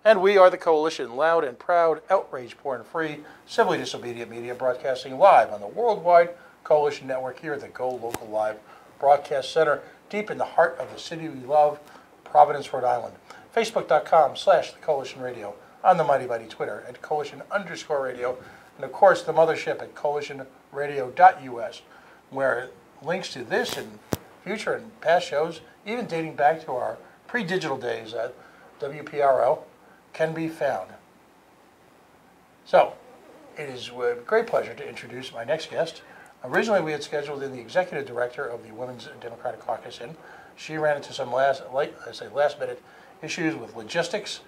And we are the Coalition, loud and proud, outrage-porn-free, civilly disobedient media broadcasting live on the worldwide Coalition Network here at the Go Local Live Broadcast Center, deep in the heart of the city we love, Providence, Rhode Island. Facebook.com/The Coalition Radio, on the mighty Twitter at Coalition_radio, and of course the mothership at coalitionradio.us, where links to this and future and past shows, even dating back to our pre-digital days at WPRO, can be found. So, it is with great pleasure to introduce my next guest. Originally, we had scheduled in the executive director of the Women's Democratic Caucus, and she ran into some last-minute issues with logistics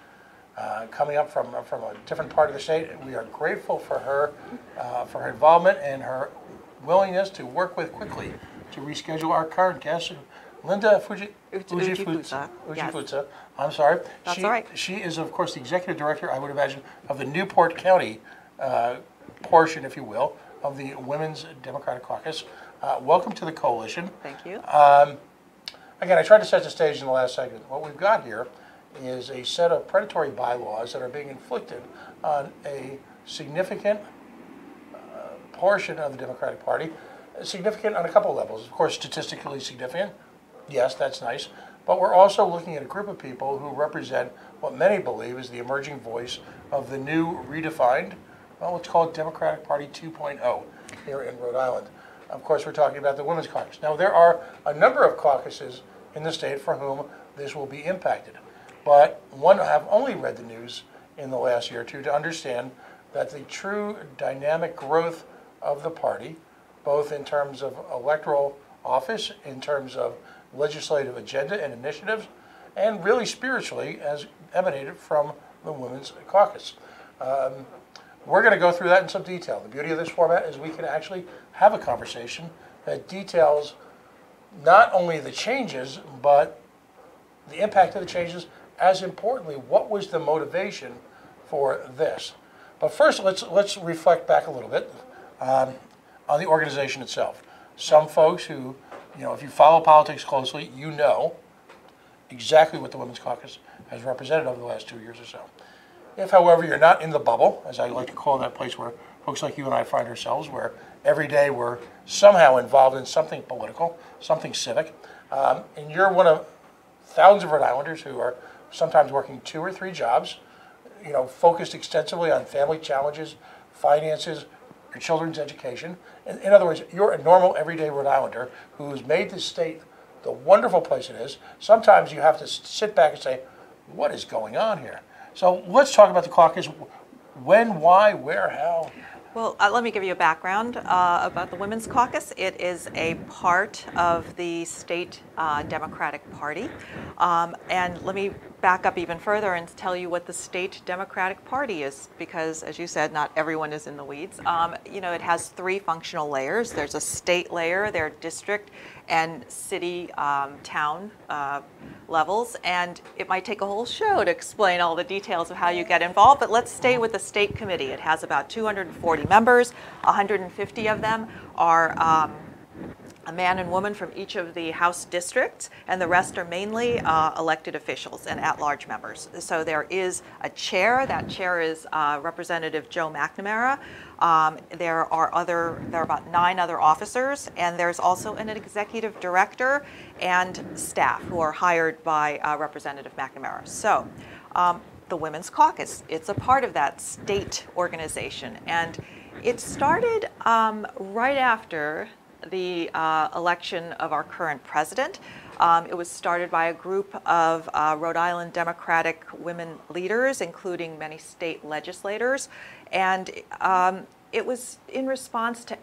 coming up from a different part of the state. We are grateful for her involvement and her willingness to work with quickly to reschedule our current guest, Linda Ujifutsa. Yes. I'm sorry. That's all right. She is, of course, the executive director, I would imagine, of the Newport County portion, if you will, of the Women's Democratic Caucus. Welcome to the Coalition. Thank you. Again, I tried to set the stage in the last segment. What we've got here is a set of predatory bylaws that are being inflicted on a significant portion of the Democratic Party, significant on a couple of levels. Of course, statistically significant. Yes, that's nice. But we're also looking at a group of people who represent what many believe is the emerging voice of the new redefined, well, let's call it Democratic Party 2.0 here in Rhode Island. Of course, we're talking about the Women's Caucus. Now, there are a number of caucuses in the state for whom this will be impacted. But one have only read the news in the last year or two to understand that the true dynamic growth of the party, both in terms of electoral office, in terms of legislative agenda and initiatives, and really spiritually as emanated from the Women's Caucus. We're going to go through that in some detail. The beauty of this format is we can actually have a conversation that details not only the changes, but the impact of the changes, as importantly, what was the motivation for this. But first, let's reflect back a little bit on the organization itself. Some folks who, if you follow politics closely, you know exactly what the Women's Caucus has represented over the last 2 years or so. If, however, you're not in the bubble, as I like to call that place where folks like you and I find ourselves, where every day we're somehow involved in something political, something civic, and you're one of thousands of Rhode Islanders who are sometimes working 2 or 3 jobs, focused extensively on family challenges, finances, your children's education. In other words, you're a normal, everyday Rhode Islander who's made this state the wonderful place it is. Sometimes you have to sit back and say, what is going on here? So let's talk about the caucus. When, why, where, how? Well, let me give you a background about the Women's Caucus. It is a part of the state Democratic Party. And let me back up even further and tell you what the state Democratic Party is, because, as you said, not everyone is in the weeds. It has 3 functional layers. There's a state layer, there are district and city, town levels, and it might take a whole show to explain all the details of how you get involved, but let's stay with the state committee. It has about 240 members. 150 of them are a man and woman from each of the House districts, and the rest are mainly elected officials and at-large members. So there is a chair. That chair is Representative Joe McNamara. There are about 9 other officers, and there's also an executive director and staff who are hired by Representative McNamara. So the Women's Caucus, it's a part of that state organization, and it started right after the election of our current president. It was started by a group of Rhode Island Democratic women leaders, including many state legislators, and it was in response to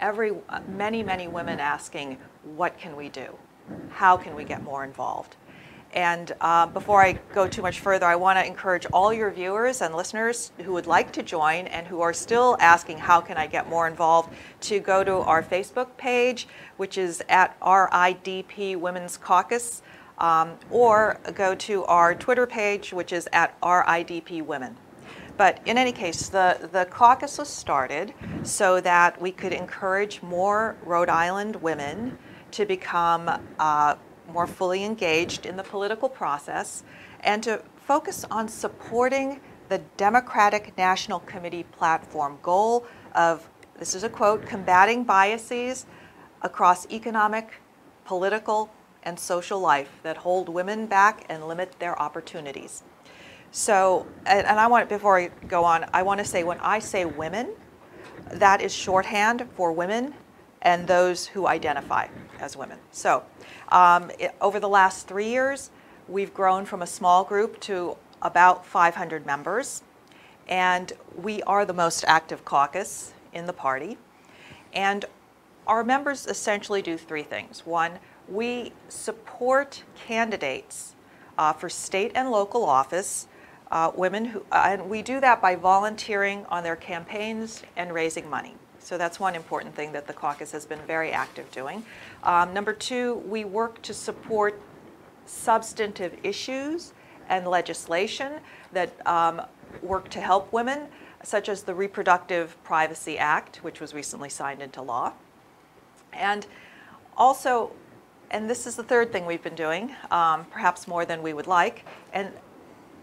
many women asking, what can we do? How can we get more involved? And before I go too much further, I want to encourage all your viewers and listeners who would like to join and who are still asking, how can I get more involved, to go to our Facebook page, which is at RIDP Women's Caucus, or go to our Twitter page, which is at RIDP Women. But in any case, the caucus was started so that we could encourage more Rhode Island women to become more fully engaged in the political process and to focus on supporting the Democratic National Committee platform goal of, this is a quote, combating biases across economic, political, and social life that hold women back and limit their opportunities. So, and I want, before I go on, I want to say when I say women, that is shorthand for women and those who identify as women. So, over the last 3 years, we've grown from a small group to about 500 members, and we are the most active caucus in the party. And our members essentially do three things. One, we support candidates for state and local office, women who, and we do that by volunteering on their campaigns and raising money. So that's one important thing that the caucus has been very active doing. Number two, we work to support substantive issues and legislation that work to help women, such as the Reproductive Privacy Act, which was recently signed into law. And also, and this is the third thing we've been doing, perhaps more than we would like, and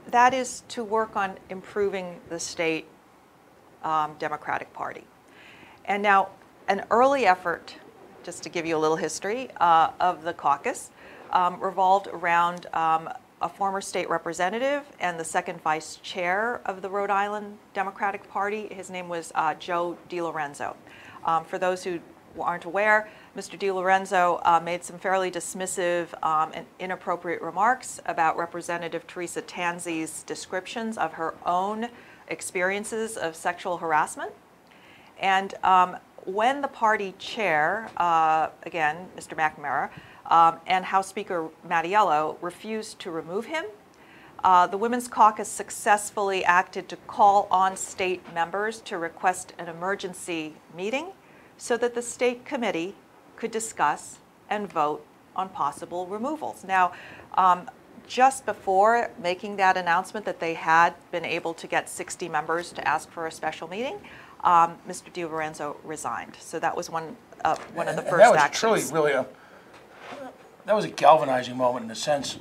that is to work on improving the state Democratic Party. And now, an early effort, just to give you a little history, of the caucus revolved around a former state representative and the second vice chair of the Rhode Island Democratic Party. His name was Joe DiLorenzo. For those who aren't aware, Mr. DiLorenzo made some fairly dismissive and inappropriate remarks about Representative Teresa Tanzi's descriptions of her own experiences of sexual harassment. And when the party chair, again, Mr. McNamara, and House Speaker Mattiello refused to remove him, the Women's Caucus successfully acted to call on state members to request an emergency meeting so that the state committee could discuss and vote on possible removals. Now, just before making that announcement that they had been able to get 60 members to ask for a special meeting, Mr. DiLorenzo resigned. So that was one of the first that was actions. Truly, really that was a galvanizing moment in the sense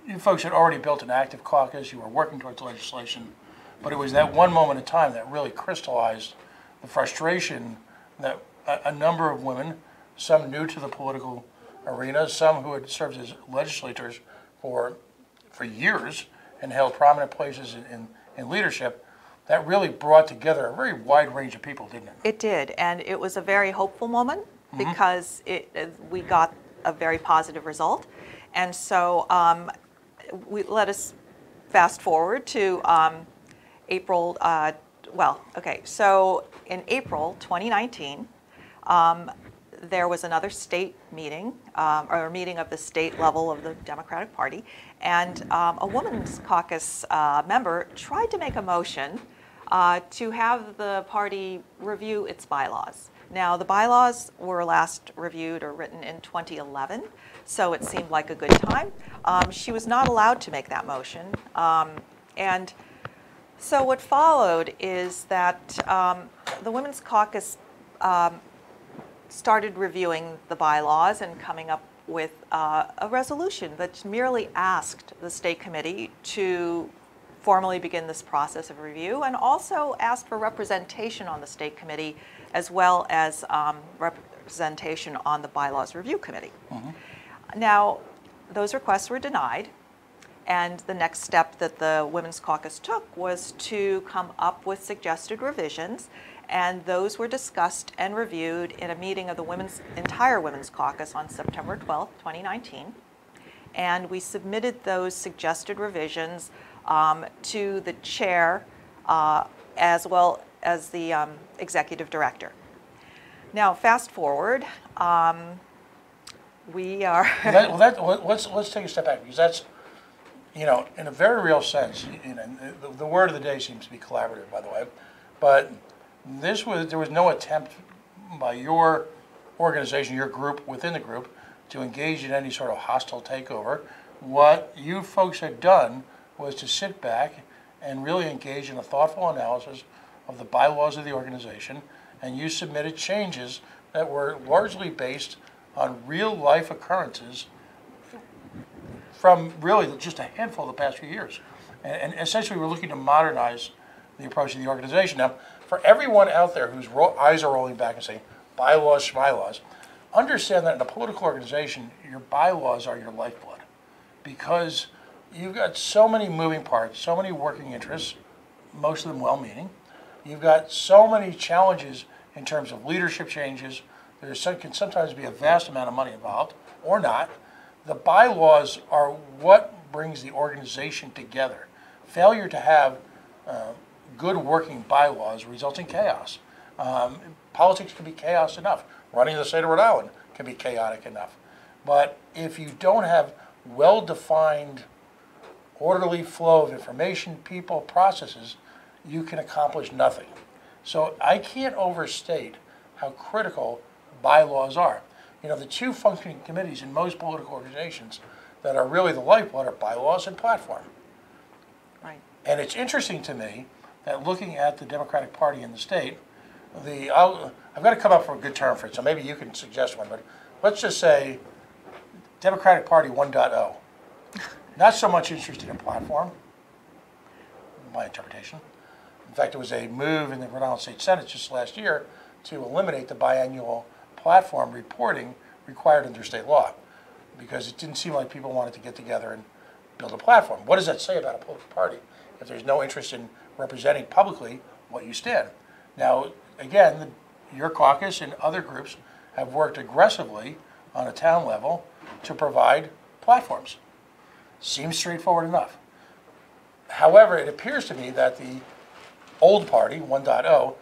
you folks had already built an active caucus, you were working towards legislation, but it was that one moment in time that really crystallized the frustration that a number of women, some new to the political arena, some who had served as legislators for years and held prominent places in leadership, that really brought together a very wide range of people, didn't it? It did, and it was a very hopeful moment because we got a very positive result. And so let us fast forward to April, so in April 2019, there was another state meeting, or a meeting of the state level of the Democratic Party, and a Women's Caucus member tried to make a motion to have the party review its bylaws. Now, the bylaws were last reviewed or written in 2011, so it seemed like a good time. She was not allowed to make that motion, and so what followed is that the Women's Caucus started reviewing the bylaws and coming up with a resolution that merely asked the state committee to formally begin this process of review, and also asked for representation on the state committee as well as representation on the bylaws review committee. Now, those requests were denied, and the next step that the Women's Caucus took was to come up with suggested revisions, and those were discussed and reviewed in a meeting of the entire Women's Caucus on September 12th, 2019. And we submitted those suggested revisions to the chair as well as the executive director. Now, fast forward, we are... let's take a step back, because that's, you know, in a very real sense, you know, the word of the day seems to be collaborative, by the way, but there was no attempt by your organization, your group, within the group, to engage in any sort of hostile takeover. What you folks had done was to sit back and really engage in a thoughtful analysis of the bylaws of the organization, and you submitted changes that were largely based on real-life occurrences from really just a handful of the past few years. And essentially we're looking to modernize the approach to the organization. Now, for everyone out there whose eyes are rolling back and saying, bylaws, schmylaws, understand that in a political organization, your bylaws are your lifeblood. Because you've got so many moving parts, so many working interests, most of them well-meaning. You've got so many challenges in terms of leadership changes. Can sometimes be a vast amount of money involved, or not. The bylaws are what brings the organization together. Failure to have good working bylaws results in chaos. Politics can be chaos enough. Running the state of Rhode Island can be chaotic enough. But if you don't have well-defined, orderly flow of information, people, processes, you can accomplish nothing. So I can't overstate how critical bylaws are. You know, the two functioning committees in most political organizations that are really the lifeblood are bylaws and platform. Right. And it's interesting to me that looking at the Democratic Party in the state, I've got to come up with a good term for it, so maybe you can suggest one, but let's just say Democratic Party 1.0. Not so much interested in platform, my interpretation. In fact, there was a move in the Rhode Island State Senate just last year to eliminate the biannual platform reporting required under state law, because it didn't seem like people wanted to get together and build a platform. What does that say about a political party if there's no interest in representing publicly what you stand? Now, again, your caucus and other groups have worked aggressively on a town level to provide platforms. Seems straightforward enough. However, it appears to me that the old party, 1.0,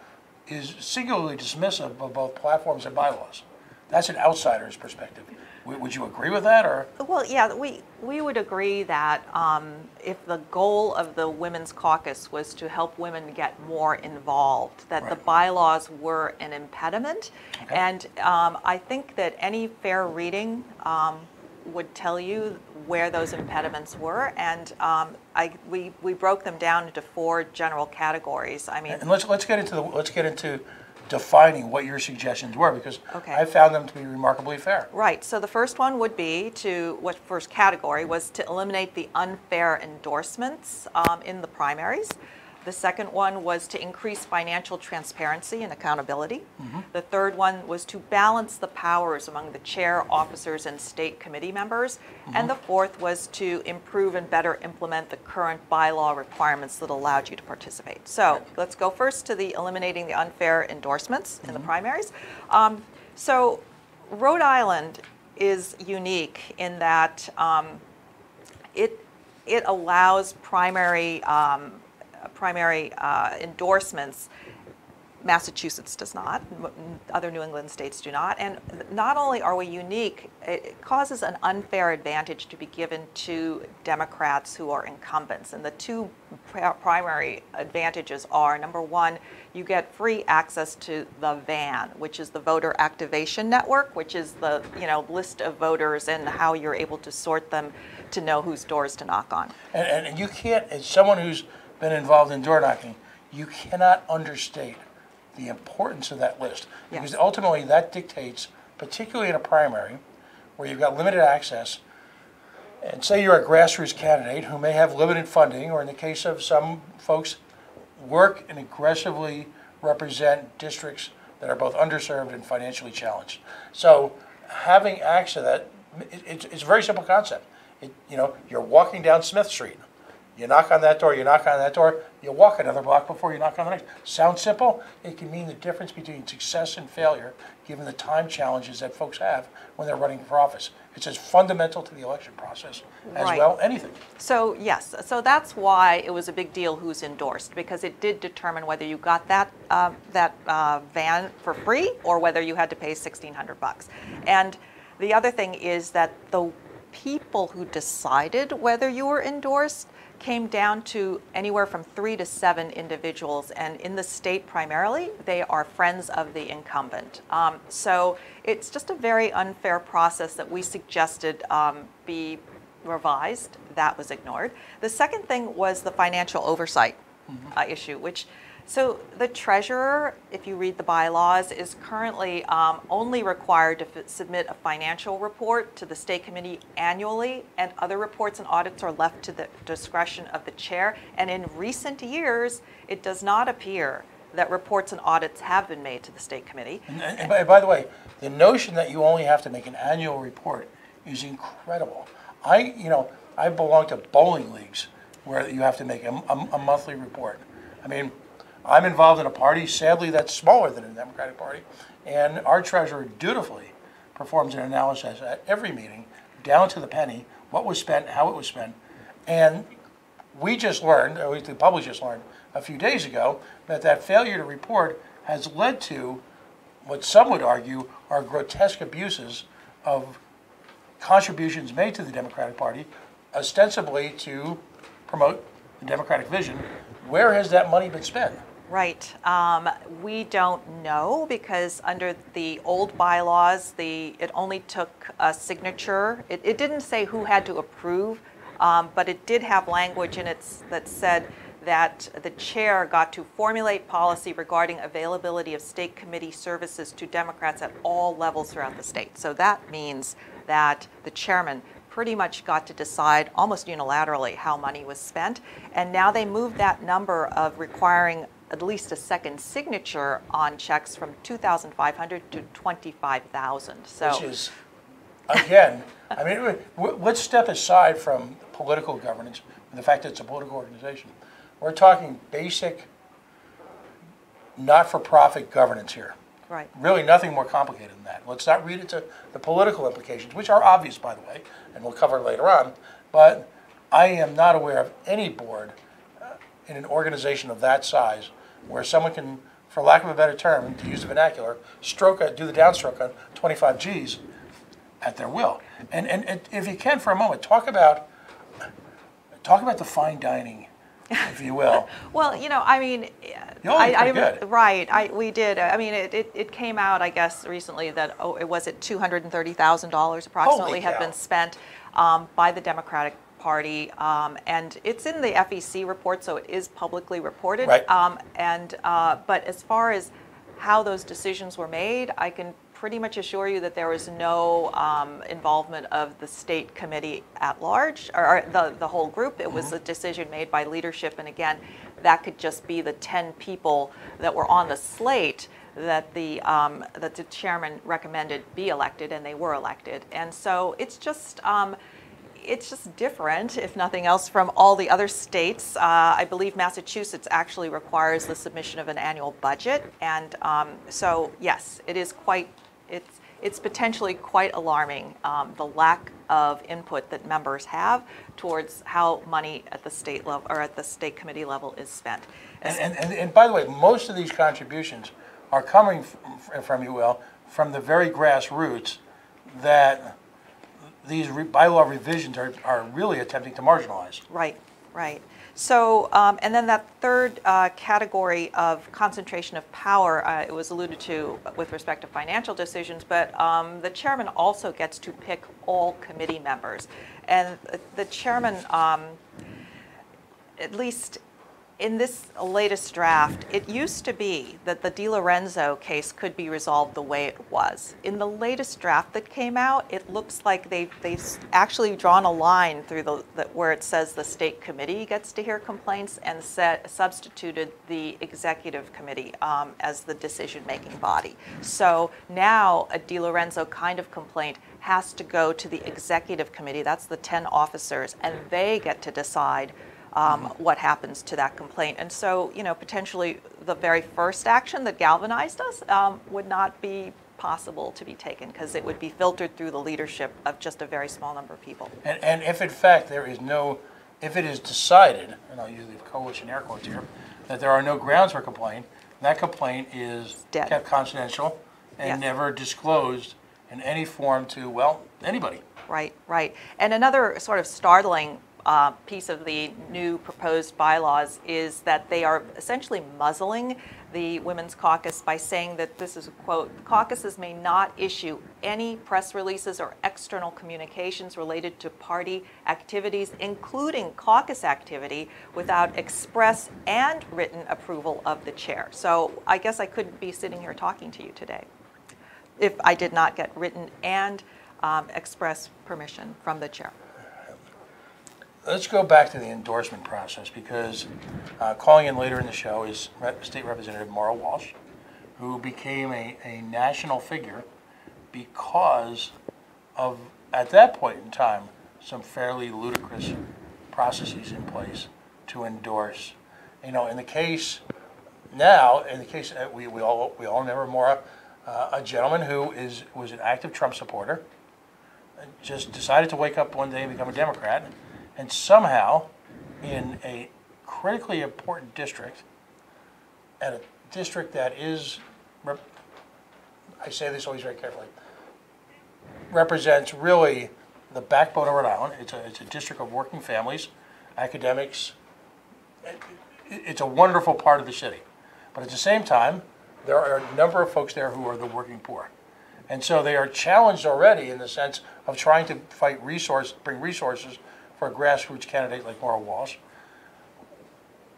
is singularly dismissive of both platforms and bylaws. That's an outsider's perspective. Would you agree with that, or? Well, yeah, we would agree that if the goal of the Women's Caucus was to help women get more involved, that the bylaws were an impediment. Okay. And I think that any fair reading would tell you where those impediments were, and we broke them down into 4 general categories. I mean, and let's get into defining what your suggestions were, because I found them to be remarkably fair. Right. So the first one would be first category was to eliminate the unfair endorsements in the primaries. The second one was to increase financial transparency and accountability. Mm-hmm. The third one was to balance the powers among the chair, officers, and state committee members. Mm-hmm. And the fourth was to improve and better implement the current bylaw requirements that allowed you to participate. So let's go first to the eliminating the unfair endorsements in the primaries. So Rhode Island is unique in that it allows primary endorsements. Massachusetts does not, other New England states do not, and not only are we unique, it causes an unfair advantage to be given to Democrats who are incumbents. And the 2 primary advantages are, number one, you get free access to the VAN, which is the Voter Activation Network, which is the list of voters and how you're able to sort them to know whose doors to knock on. And you can't, as someone who's been involved in door knocking, you cannot understate the importance of that list, because ultimately that dictates, particularly in a primary where you've got limited access, and say you're a grassroots candidate who may have limited funding, or in the case of some folks, work and aggressively represent districts that are both underserved and financially challenged. So having access to that, it's a very simple concept. You're walking down Smith Street. You knock on that door, you knock on that door, you walk another block before you knock on the next. Sounds simple? It can mean the difference between success and failure, given the time challenges that folks have when they're running for office. It's as fundamental to the election process as well anything. So yes, so that's why it was a big deal who's endorsed, because it did determine whether you got that van for free or whether you had to pay $1,600. And the other thing is that the people who decided whether you were endorsed came down to anywhere from 3 to 7 individuals, and in the state primarily, they are friends of the incumbent. So it's just a very unfair process that we suggested be revised. That was ignored. The second thing was the financial oversight issue, which So the treasurer, if you read the bylaws, is currently only required to submit a financial report to the state committee annually, and other reports and audits are left to the discretion of the chair. And in recent years, it does not appear that reports and audits have been made to the state committee. And by the way, the notion that you only have to make an annual report is incredible. I belong to bowling leagues where you have to make a monthly report. I mean, I'm involved in a party, sadly, that's smaller than the Democratic Party, and our treasurer dutifully performs an analysis at every meeting, down to the penny, what was spent, how it was spent. And we just learned, or at least the public just learned a few days ago, that failure to report has led to what some would argue are grotesque abuses of contributions made to the Democratic Party, ostensibly to promote the Democratic vision. Where has that money been spent? Right. We don't know because under the old bylaws, it only took a signature. It didn't say who had to approve, but it did have language in it that said that the chair got to formulate policy regarding availability of state committee services to Democrats at all levels throughout the state. So that means that the chairman pretty much got to decide almost unilaterally how money was spent. And now they moved that number of requiring at least a second signature on checks from 2,500 to 25,000. So, which is, again, I mean, let's step aside from political governance and the fact that it's a political organization. We're talking basic, not-for-profit governance here. right. Really nothing more complicated than that. Let's not read into the political implications, which are obvious, by the way, and we'll cover later on. But I am not aware of any board in an organization of that size where someone can, for lack of a better term, to use the vernacular, do the downstroke on 25 Gs at their will. And if you can, for a moment, talk about the fine dining, if you will. Well, I mean, good. Right, we did. I mean, it came out, I guess, recently that it was at $230,000 approximately had been spent by the Democratic Party, and it's in the FEC report, so it is publicly reported. Right. But as far as how those decisions were made, I can pretty much assure you that there was no involvement of the state committee at large, or the whole group. It was a decision made by leadership, and again, that could just be the 10 people that were on the slate that the chairman recommended be elected, and they were elected. And so it's just different, if nothing else, from all the other states. I believe Massachusetts actually requires the submission of an annual budget, and so yes, it is it's potentially quite alarming, the lack of input that members have towards how money at the state level or at the state committee level is spent. And by the way, most of these contributions are coming from the very grassroots that these bylaw revisions are really attempting to marginalize. Right, right. So, and then that third category of concentration of power, it was alluded to with respect to financial decisions, but the chairman also gets to pick all committee members. And the chairman, at least in this latest draft, it used to be that the DiLorenzo case could be resolved the way it was. In the latest draft that came out, it looks like they've actually drawn a line through where it says the state committee gets to hear complaints and substituted the executive committee as the decision-making body. So now a DiLorenzo kind of complaint has to go to the executive committee, that's the 10 officers, and they get to decide what happens to that complaint. And so, potentially the very first action that galvanized us would not be possible to be taken because it would be filtered through the leadership of just a very small number of people. And if in fact if it is decided, and I'll use the coalition air quotes here, that there are no grounds for complaint, that complaint is dead, kept confidential and never disclosed in any form to, anybody. Right, right. And another sort of startling piece of the new proposed bylaws is that they are essentially muzzling the Women's Caucus by saying that this is a quote, "Caucuses may not issue any press releases or external communications related to party activities, including caucus activity, without express and written approval of the chair." So I guess I couldn't be sitting here talking to you today if I did not get written and express permission from the chair. Let's go back to the endorsement process, because calling in later in the show is State Representative Maura Walsh, who became a national figure because of, at that point in time, some fairly ludicrous processes in place to endorse. You know, in the case now, we all remember Maura, a gentleman who was an active Trump supporter, just decided to wake up one day and become a Democrat. And somehow, in a critically important district, at a district that is, I say this always very carefully, represents really the backbone of Rhode Island. It's a district of working families, academics. It's a wonderful part of the city. But at the same time, there are a number of folks there who are the working poor. And so they are challenged already in the sense of trying to bring resources for a grassroots candidate like Maura Walsh.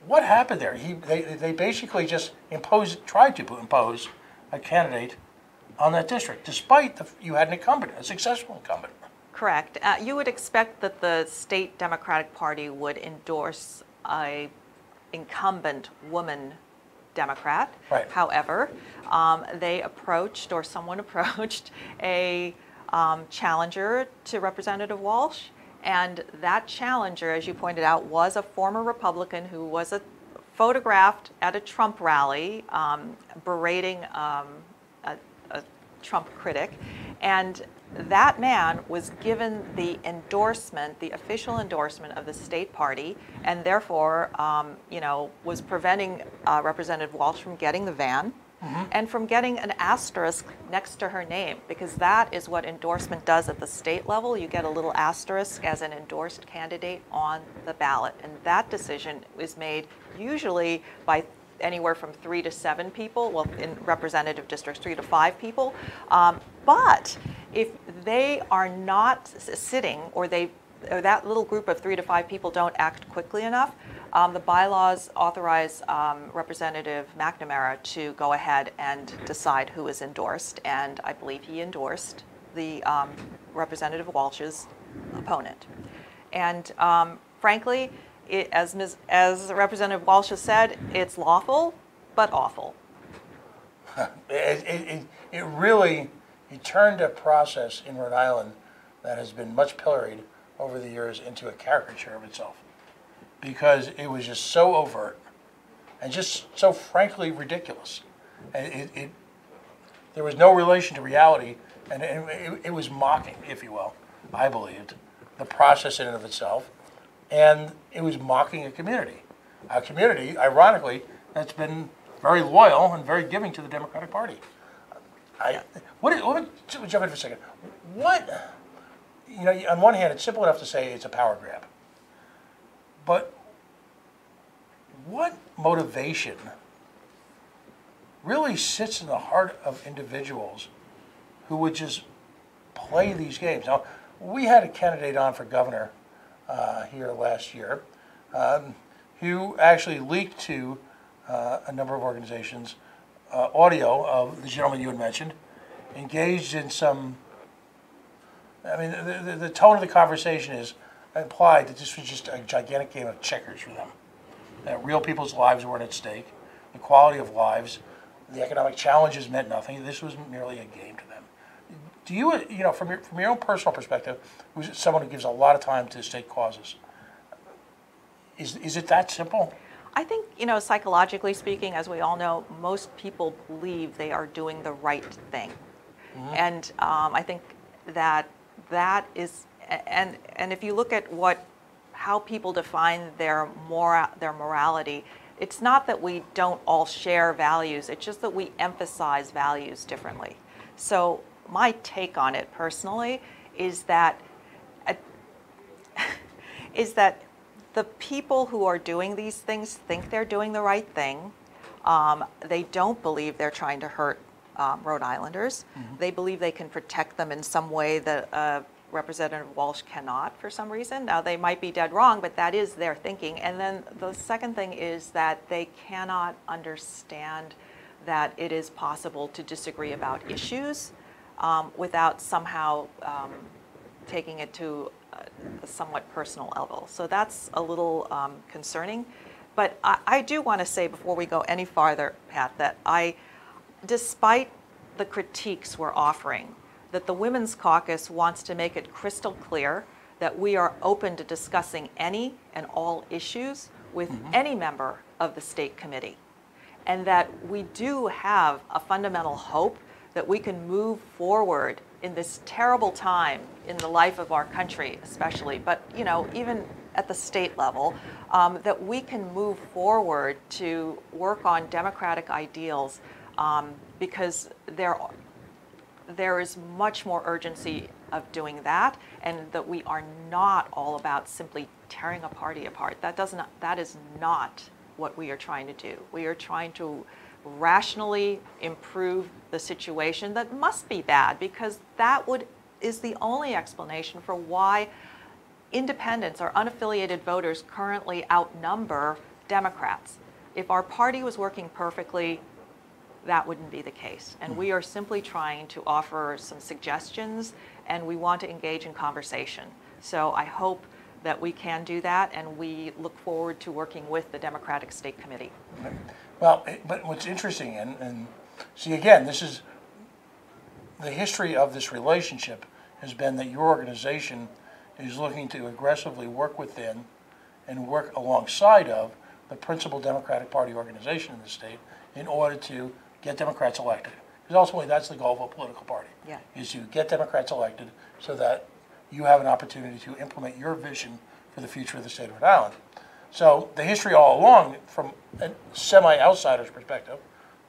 What happened there? They basically just tried to impose a candidate on that district, despite you had an incumbent, a successful incumbent. Correct. You would expect that the state Democratic Party would endorse a incumbent woman Democrat. Right. However, someone approached a challenger to Representative Walsh. And that challenger, as you pointed out, was a former Republican who was photographed at a Trump rally berating a Trump critic. And that man was given the endorsement, the official endorsement of the state party, and therefore, was preventing Representative Walsh from getting the van. And from getting an asterisk next to her name, because that is what endorsement does at the state level. You get a little asterisk as an endorsed candidate on the ballot. And that decision is made usually by anywhere from 3 to 7 people, well, in representative districts, 3 to 5 people. But if they are not sitting, or that little group of 3 to 5 people don't act quickly enough, the bylaws authorize Representative McNamara to go ahead and decide who is endorsed, and I believe he endorsed the Representative Walsh's opponent. And frankly, as Representative Walsh has said, it's lawful, but awful. It turned a process in Rhode Island that has been much pilloried over the years into a caricature of itself, because it was just so overt and just so frankly ridiculous. And there was no relation to reality, and it was mocking, if you will, I believed, the process in and of itself, and it was mocking a community, ironically, that's been very loyal and very giving to the Democratic Party. Let me jump in for a second. On one hand, it's simple enough to say it's a power grab. But what motivation really sits in the heart of individuals who would just play these games? Now, we had a candidate on for governor here last year who actually leaked to a number of organizations audio of the gentleman you had mentioned, engaged in some, the tone of the conversation implied that this was just a gigantic game of checkers for them. That real people's lives weren't at stake, the quality of lives, the economic challenges meant nothing. This was merely a game to them. Do you, from your own personal perspective, who's someone who gives a lot of time to state causes, is it that simple? I think, psychologically speaking, as we all know, most people believe they are doing the right thing. Mm-hmm. And I think that is, and if you look at how people define their morality, it's not that we don't all share values, it's just that we emphasize values differently. So my take on it personally is that the people who are doing these things think they're doing the right thing. They don't believe they're trying to hurt Rhode Islanders. They believe they can protect them in some way that Representative Walsh cannot for some reason. Now, they might be dead wrong, but that is their thinking. And then the second thing is that they cannot understand that it is possible to disagree about issues without somehow taking it to a somewhat personal level. So that's a little concerning. But I do want to say before we go any farther, Pat, that despite the critiques we're offering, that the Women's Caucus wants to make it crystal clear that we are open to discussing any and all issues with any member of the state committee, and that we do have a fundamental hope that we can move forward in this terrible time in the life of our country especially, but even at the state level, that we can move forward to work on democratic ideals because there is much more urgency of doing that, and that we are not all about simply tearing a party apart. That is not what we are trying to do. We are trying to rationally improve the situation that must be bad, because that is the only explanation for why independents or unaffiliated voters currently outnumber Democrats. If our party was working perfectly, that wouldn't be the case. And we are simply trying to offer some suggestions, and we want to engage in conversation. So I hope that we can do that, and we look forward to working with the Democratic State Committee. Well, but what's interesting, and see, again, this is the history of this relationship has been that your organization is looking to aggressively work within and work alongside of the principal Democratic Party organization in the state in order to get Democrats elected. Because ultimately that's the goal of a political party, is to get Democrats elected so that you have an opportunity to implement your vision for the future of the state of Rhode Island. So the history all along, from a semi-outsider's perspective,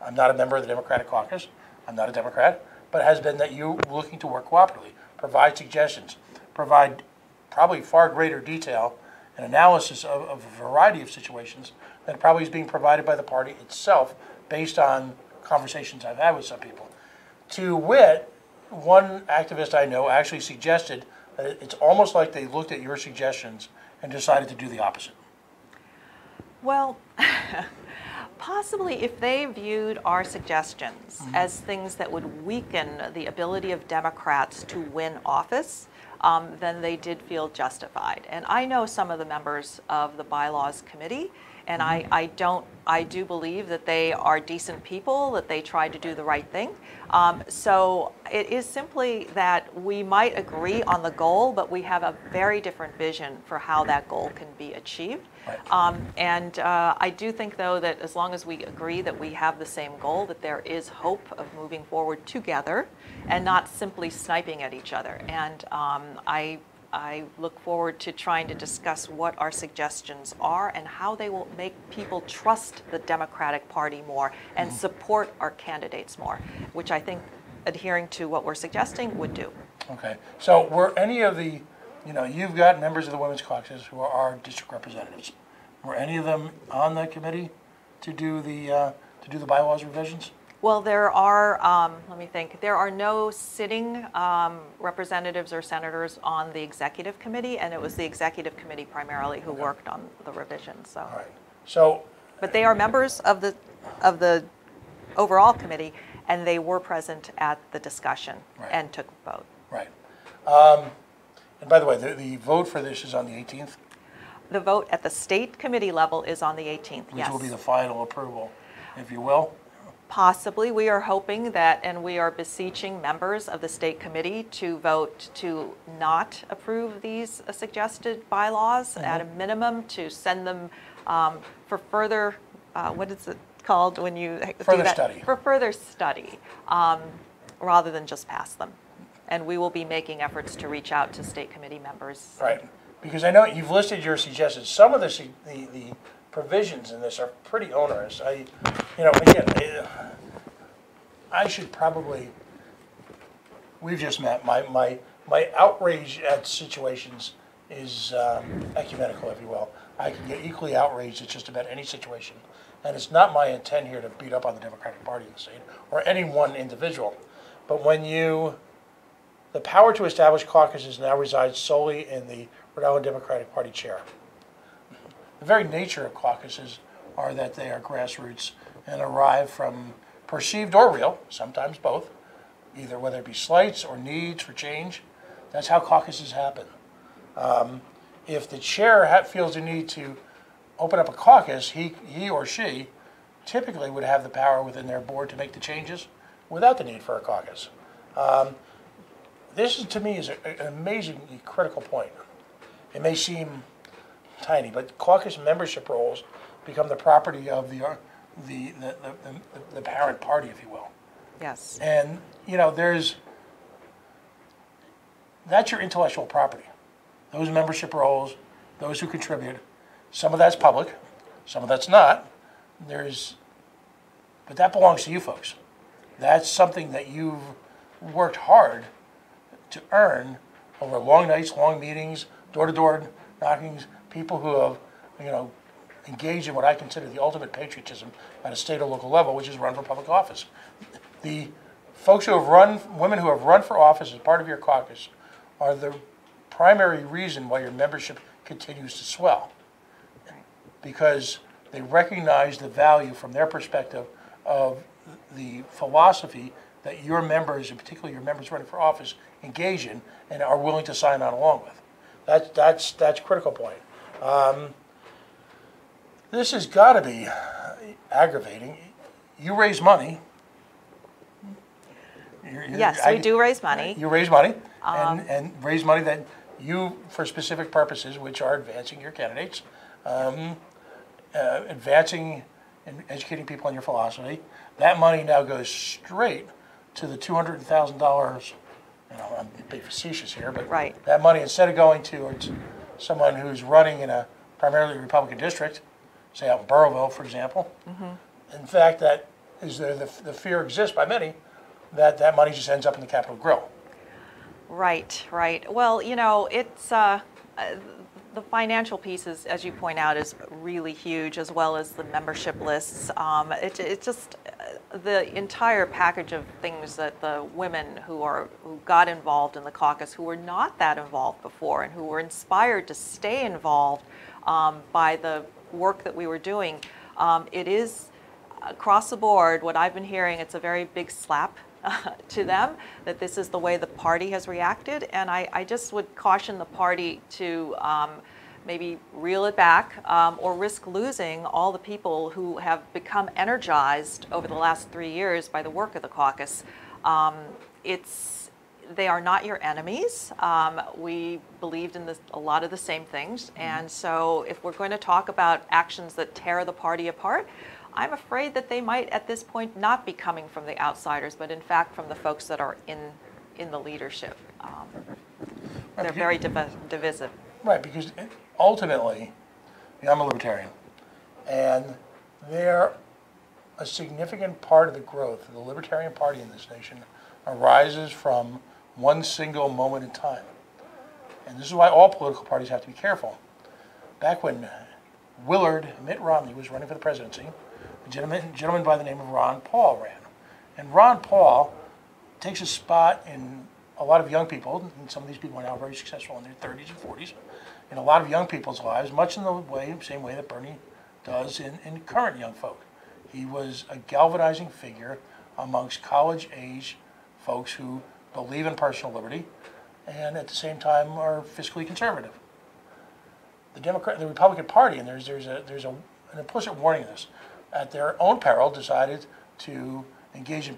I'm not a member of the Democratic Caucus, I'm not a Democrat, but it has been that you're looking to work cooperatively, provide suggestions, provide probably far greater detail and analysis of a variety of situations than probably is being provided by the party itself based on conversations I've had with some people. To wit, one activist I know actually suggested that it's almost like they looked at your suggestions and decided to do the opposite. Well, possibly if they viewed our suggestions as things that would weaken the ability of Democrats to win office, then they did feel justified. And I know some of the members of the Bylaws Committee, and I do believe that they are decent people, that they try to do the right thing. So it is simply that we might agree on the goal, but we have a very different vision for how that goal can be achieved. And I do think, though, that as long as we agree that we have the same goal, that there is hope of moving forward together and not simply sniping at each other. And I look forward to trying to discuss what our suggestions are and how they will make people trust the Democratic Party more and support our candidates more, which I think adhering to what we're suggesting would do. Okay. So were any of the, you've got members of the Women's Caucus who are our district representatives. Were any of them on the committee to do the bylaws revisions? Well, there are, let me think, there are no sitting representatives or senators on the executive committee, and it was the executive committee primarily who worked on the revisions. So. All right. So, but they are members of the overall committee, and they were present at the discussion and took a vote. Right. And by the way, the vote for this is on the 18th? The vote at the state committee level is on the 18th, Which will be the final approval, if you will? Possibly. We are hoping that, and we are beseeching members of the state committee to vote to not approve these suggested bylaws, at a minimum to send them for further, what is it called when you further do that? Study. For further study, rather than just pass them. And we will be making efforts to reach out to state committee members. Right, because I know you've listed your suggestions. Some of the provisions in this are pretty onerous. I should probably, we've just met, my outrage at situations is ecumenical, if you will. I can get equally outraged at just about any situation and it's not my intent here to beat up on the Democratic Party in the state or any one individual, but the power to establish caucuses now resides solely in the Rhode Island Democratic Party chair. The very nature of caucuses are that they are grassroots and arrive from perceived or real, sometimes both, either whether it be slights or needs for change. That's how caucuses happen. If the chair feels the need to open up a caucus, he or she typically would have the power within their board to make the changes without the need for a caucus. This, to me, is an amazingly critical point. It may seem tiny, but caucus membership rolls become the property of the parent party, if you will. Yes. And, that's your intellectual property. Those membership rolls, those who contribute, some of that's public, some of that's not. But that belongs to you folks. That's something that you've worked hard to earn over long nights, long meetings, door-to-door knockings, people who have, engaged in what I consider the ultimate patriotism at a state or local level, which is run for public office. The folks women who have run for office as part of your caucus are the primary reason why your membership continues to swell. Because they recognize the value from their perspective of the philosophy that your members, and particularly your members running for office, engage in and are willing to sign on along with. That's a critical point. This has got to be aggravating. You raise money. Yes, we do raise money. You raise money, and raise money that you, for specific purposes, which are advancing your candidates, advancing and educating people on your philosophy. That money now goes straight to the $200,000. I'm being facetious here, but right. That money, instead of going towards someone who's running in a primarily Republican district, say out in Burrowville, for example, in fact, that is the fear exists by many that money just ends up in the Capitol Grill. Right. Well, it's the financial piece, as you point out, is really huge, as well as the membership lists. It's just the entire package of things that the women who got involved in the caucus, who were not that involved before, and who were inspired to stay involved by the work that we were doing. It is across the board. What I've been hearing, it's a very big slap to them that this is the way the party has reacted, and I just would caution the party to maybe reel it back or risk losing all the people who have become energized over the last 3 years by the work of the caucus. They are not your enemies. We believed in a lot of the same things, and so if we're going to talk about actions that tear the party apart, I'm afraid that they might, at this point, not be coming from the outsiders, but in fact from the folks that are in the leadership. They're very divisive. Right, because ultimately, I'm a libertarian, and they're a significant part of the growth of the Libertarian Party in this nation arises from one single moment in time. And this is why all political parties have to be careful. Back when Mitt Romney was running for the presidency, a gentleman by the name of Ron Paul ran. And Ron Paul takes a spot in a lot of young people, and some of these people are now very successful in their 30s and 40s, in a lot of young people's lives, much in the same way that Bernie does in current young folk. He was a galvanizing figure amongst college-age folks who believe in personal liberty and at the same time are fiscally conservative. The Republican Party, and there's an implicit warning in this, at their own peril decided to engage in,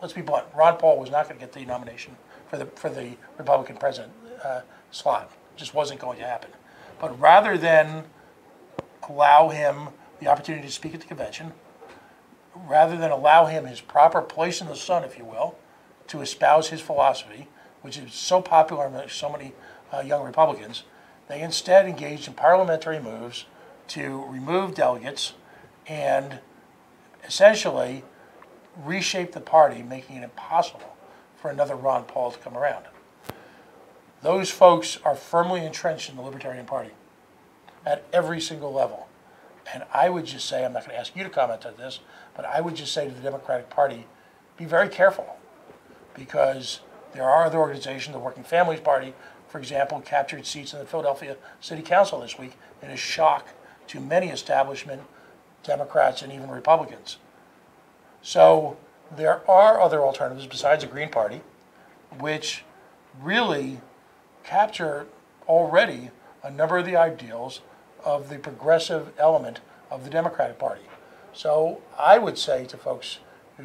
let's be blunt, Ron Paul was not going to get the nomination for the Republican president slot. It just wasn't going to happen. But rather than allow him the opportunity to speak at the convention, rather than allow him his proper place in the sun, if you will, to espouse his philosophy, which is so popular among so many young Republicans, they instead engaged in parliamentary moves to remove delegates and essentially reshape the party, making it impossible for another Ron Paul to come around. Those folks are firmly entrenched in the Libertarian Party at every single level. And I would just say, I'm not going to ask you to comment on this, but I would just say to the Democratic Party, be very careful, because there are other organizations, the Working Families Party, for example, captured seats in the Philadelphia City Council this week in a shock to many establishment Democrats and even Republicans. So there are other alternatives besides the Green Party, which really capture already a number of the ideals of the progressive element of the Democratic Party. So I would say to folks who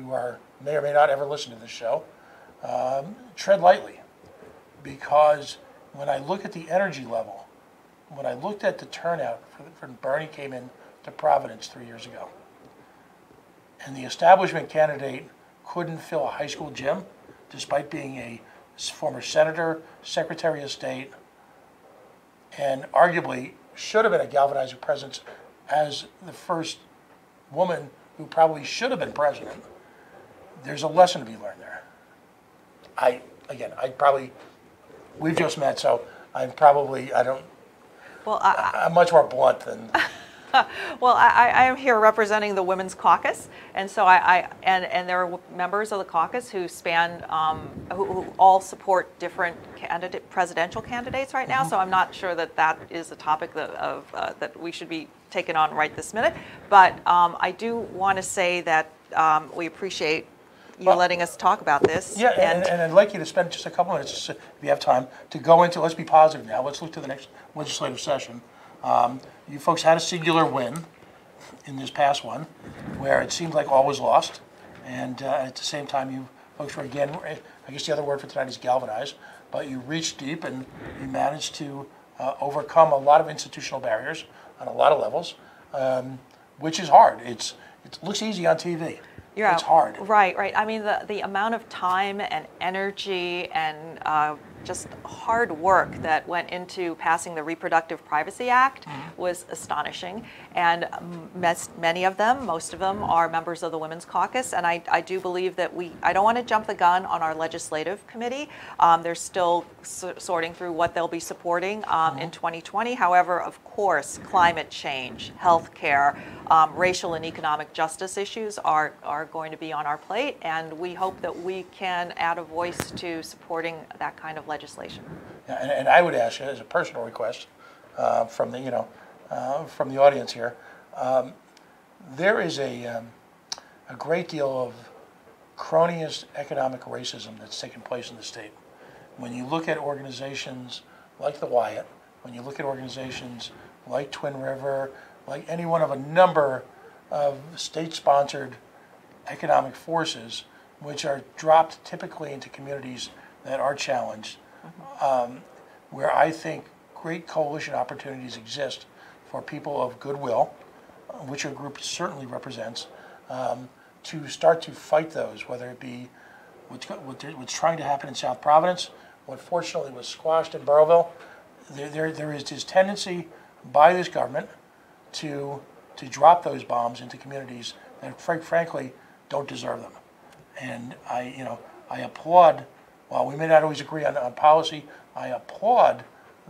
may or may not ever listen to this show, tread lightly, because when I look at the energy level, when I looked at the turnout when Bernie came in to Providence 3 years ago, and the establishment candidate couldn't fill a high school gym, despite being a former senator, secretary of state, and arguably should have been a galvanizing presence as the first woman who probably should have been president. There's a lesson to be learned there. We've just met, so I'm much more blunt than. Well, I am here representing the Women's Caucus, and so and there are members of the caucus who span who all support different presidential candidates right now. So I'm not sure that is a topic that we should be taking on right this minute. But I do want to say that we appreciate you letting us talk about this. Yeah, and I'd like you to spend just a couple minutes, if you have time, to go into. Let's be positive now. Let's look to the next legislative session. You folks had a singular win in this past one, where it seemed like all was lost, and at the same time, you folks were again, I guess the other word for tonight is galvanized, but you reached deep and you managed to overcome a lot of institutional barriers on a lot of levels, which is hard. It looks easy on TV. Yeah, it's hard. Right. I mean, the amount of time and energy and just hard work that went into passing the Reproductive Privacy Act was astonishing. And many of them, most of them, are members of the Women's Caucus. And I do believe that I don't want to jump the gun on our legislative committee. They're still sorting through what they'll be supporting in 2020. However, of course, climate change, health care, racial and economic justice issues are going to be on our plate. And we hope that we can add a voice to supporting that kind of legislation. Yeah, and I would ask you, as a personal request from the audience here, there is a great deal of cronyist economic racism that's taken place in the state. When you look at organizations like the Wyatt, when you look at organizations like Twin River, like any one of a number of state-sponsored economic forces, which are dropped typically into communities that are challenged, where I think great coalition opportunities exist for people of goodwill, which your group certainly represents, to start to fight those, whether it be what's trying to happen in South Providence, what fortunately was squashed in Burrillville. There is this tendency by this government to drop those bombs into communities that, frankly, don't deserve them. And I applaud. While we may not always agree on policy, I applaud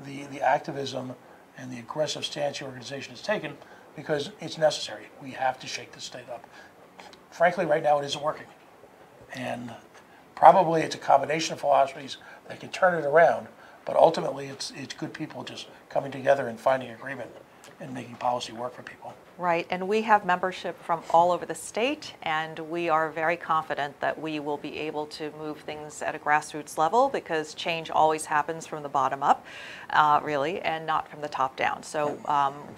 the activism and the aggressive stance your organization has taken, because it's necessary. We have to shake the state up. Frankly, right now it isn't working. And probably it's a combination of philosophies that can turn it around, but ultimately it's good people just coming together and finding agreement and making policy work for people. Right, and we have membership from all over the state, and we are very confident that we will be able to move things at a grassroots level, because change always happens from the bottom up, really, and not from the top down. So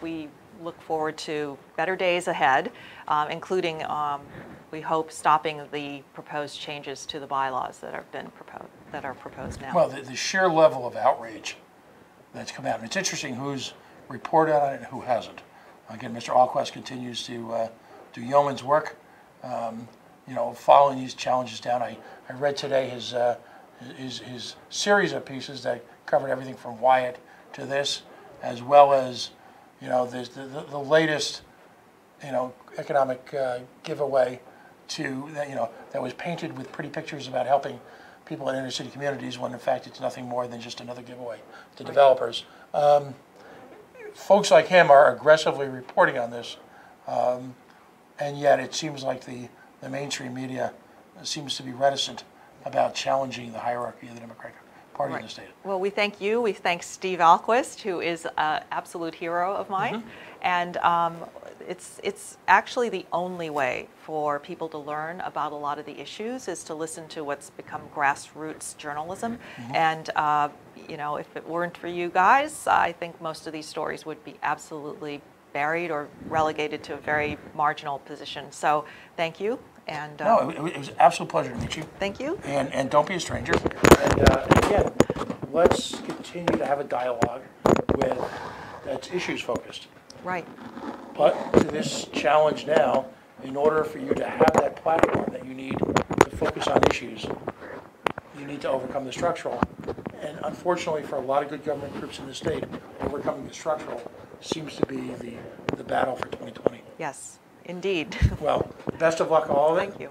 we look forward to better days ahead, including, we hope, stopping the proposed changes to the bylaws that are proposed now. Well, the sheer level of outrage that's come out, and it's interesting who's reported on it and who hasn't. Again, Mr. Caucus continues to do yeoman's work, following these challenges down. I read today his series of pieces that covered everything from Wyatt to this, as well as the latest economic giveaway to that was painted with pretty pictures about helping people in inner city communities, when in fact it's nothing more than just another giveaway to developers. Folks like him are aggressively reporting on this And yet it seems like the mainstream media seems to be reticent about challenging the hierarchy of the Democratic Party in the state. Well, we thank you. We thank Steve Alquist, who is an absolute hero of mine. And it's actually the only way for people to learn about a lot of the issues is to listen to what's become grassroots journalism. And you know, if it weren't for you guys, I think most of these stories would be absolutely buried or relegated to a very marginal position. So thank you. And No, it was an absolute pleasure to meet you. thank you. And don't be a stranger. And again, let's continue to have a dialogue that's issues focused. Right. But to this challenge now, in order for you to have that platform that you need to focus on issues, you need to overcome the structural. And unfortunately, for a lot of good government groups in the state, overcoming the structural seems to be the battle for 2020. Yes, indeed. Well, best of luck, all of it. Thank you.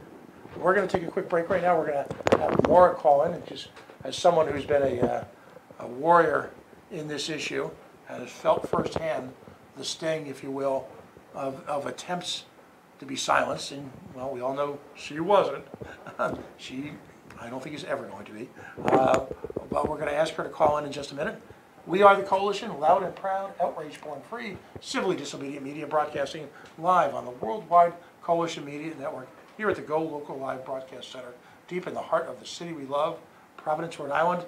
We're going to take a quick break right now. We're going to have Maura call in, and just as someone who's been a warrior in this issue, has felt firsthand the sting, if you will, of attempts to be silenced. And, well, we all know she wasn't. I don't think is ever going to be. But we're going to ask her to call in just a minute. We are the Coalition, loud and proud, outrage born free, civilly disobedient media, broadcasting live on the worldwide Coalition Media Network here at the Go Local Live Broadcast Center, deep in the heart of the city we love, Providence, Rhode Island.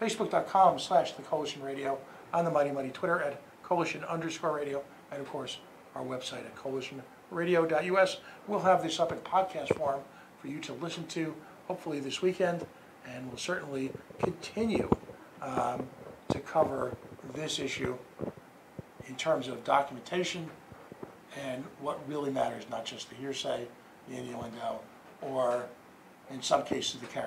Facebook.com/The Coalition Radio, on the Mighty Mighty Twitter at Coalition_radio, and of course our website at coalitionradio.us. We'll have this up in podcast form for you to listen to hopefully this weekend, and we'll certainly continue to cover this issue in terms of documentation and what really matters, not just the hearsay, the innuendo, or in some cases the character.